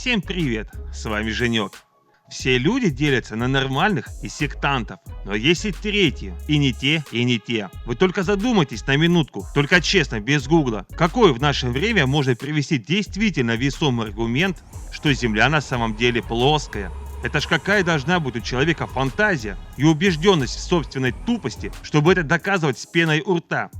Всем привет, с вами Женек. Все люди делятся на нормальных и сектантов, но есть и третьи, и не те, и не те. Вы только задумайтесь на минутку, только честно, без гугла, какой в наше время можно привести действительно весомый аргумент, что Земля на самом деле плоская. Это ж какая должна быть у человека фантазия и убежденность в собственной тупости, чтобы это доказывать с пеной у рта.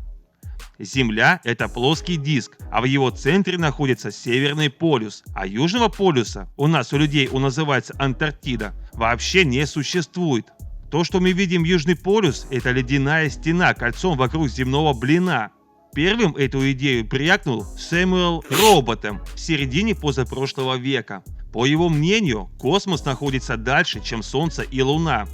Земля – это плоский диск, а в его центре находится Северный полюс, а Южного полюса, у нас у людей он называется Антарктида, вообще не существует. То, что мы видим Южный полюс – это ледяная стена кольцом вокруг земного блина. Первым эту идею брякнул Сэмюэл Роботом в середине позапрошлого века. По его мнению, космос находится дальше, чем Солнце и Луна.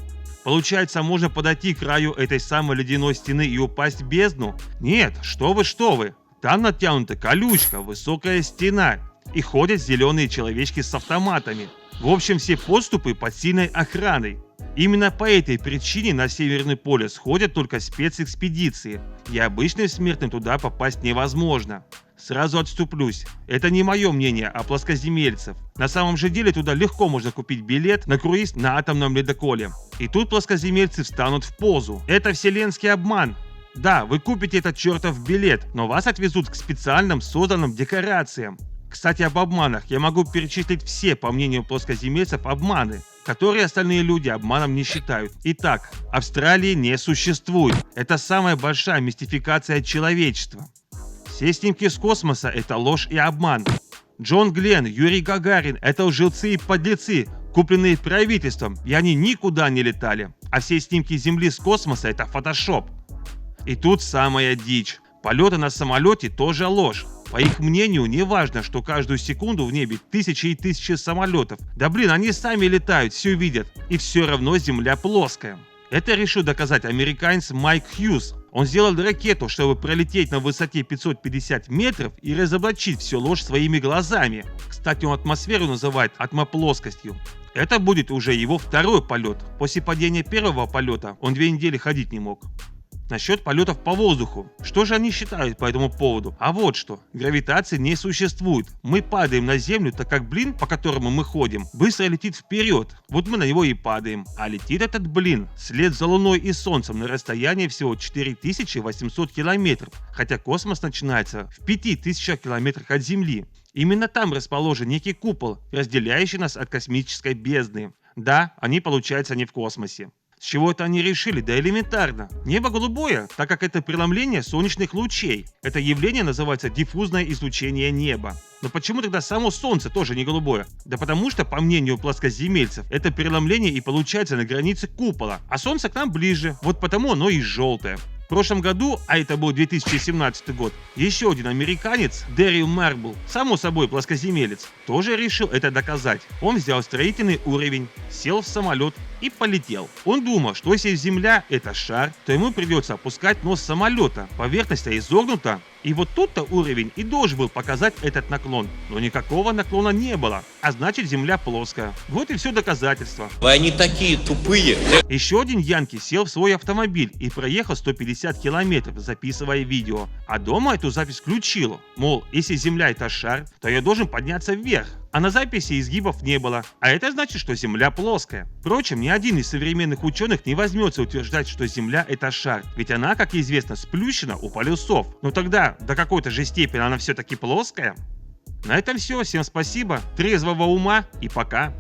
Получается, можно подойти к краю этой самой ледяной стены и упасть в бездну? Нет, что вы. Там натянута колючка, высокая стена. И ходят зеленые человечки с автоматами. В общем, все подступы под сильной охраной. Именно по этой причине на Северный полюс ходят только спецэкспедиции. И обычным смертным туда попасть невозможно. Сразу отступлюсь. Это не мое мнение о плоскоземельцев. На самом же деле туда легко можно купить билет на круиз на атомном ледоколе. И тут плоскоземельцы встанут в позу. Это вселенский обман. Да, вы купите этот чертов билет, но вас отвезут к специальным созданным декорациям. Кстати, об обманах. Я могу перечислить все, по мнению плоскоземельцев, обманы, которые остальные люди обманом не считают. Итак, Австралии не существует. Это самая большая мистификация человечества. Все снимки с космоса – это ложь и обман. Джон Гленн, Юрий Гагарин – это лжецы и подлецы, купленные правительством, и они никуда не летали. А все снимки Земли с космоса – это фотошоп. И тут самая дичь. Полеты на самолете тоже ложь. По их мнению, не важно, что каждую секунду в небе тысячи и тысячи самолетов. Да блин, они сами летают, все видят. И все равно Земля плоская. Это решил доказать американец Майк Хьюз. Он сделал ракету, чтобы пролететь на высоте 550 метров и разоблачить всю ложь своими глазами. Кстати, он атмосферу называет атмоплоскостью. Это будет уже его второй полет. После падения первого полета он 2 недели ходить не мог. Насчет полетов по воздуху. Что же они считают по этому поводу? А вот что. Гравитации не существует. Мы падаем на Землю, так как блин, по которому мы ходим, быстро летит вперед. Вот мы на него и падаем. А летит этот блин вслед за Луной и Солнцем на расстоянии всего 4800 километров. Хотя космос начинается в 5000 километрах от Земли. Именно там расположен некий купол, разделяющий нас от космической бездны. Да, они, получается, не в космосе. С чего это они решили? Да элементарно. Небо голубое, так как это преломление солнечных лучей. Это явление называется диффузное излучение неба. Но почему тогда само Солнце тоже не голубое? Да потому что, по мнению плоскоземельцев, это преломление и получается на границе купола, а Солнце к нам ближе, вот потому оно и желтое. В прошлом году, а это был 2017 год, еще один американец, Дэрил Марбл, само собой плоскоземелец, тоже решил это доказать. Он взял строительный уровень, сел в самолет и полетел. Он думал, что если Земля это шар, то ему придется опускать нос самолета, поверхность изогнута, и вот тут-то уровень и должен был показать этот наклон. Но никакого наклона не было, а значит Земля плоская. Вот и все доказательство. Они такие тупые. Еще один янки сел в свой автомобиль и проехал 150 километров, записывая видео. А дома эту запись включил. Мол, если Земля это шар, то я должен подняться вверх. А на записи изгибов не было. А это значит, что Земля плоская. Впрочем, ни один из современных ученых не возьмется утверждать, что Земля это шар. Ведь она, как известно, сплющена у полюсов. Но тогда до какой-то же степени она все-таки плоская. На этом все. Всем спасибо, трезвого ума и пока.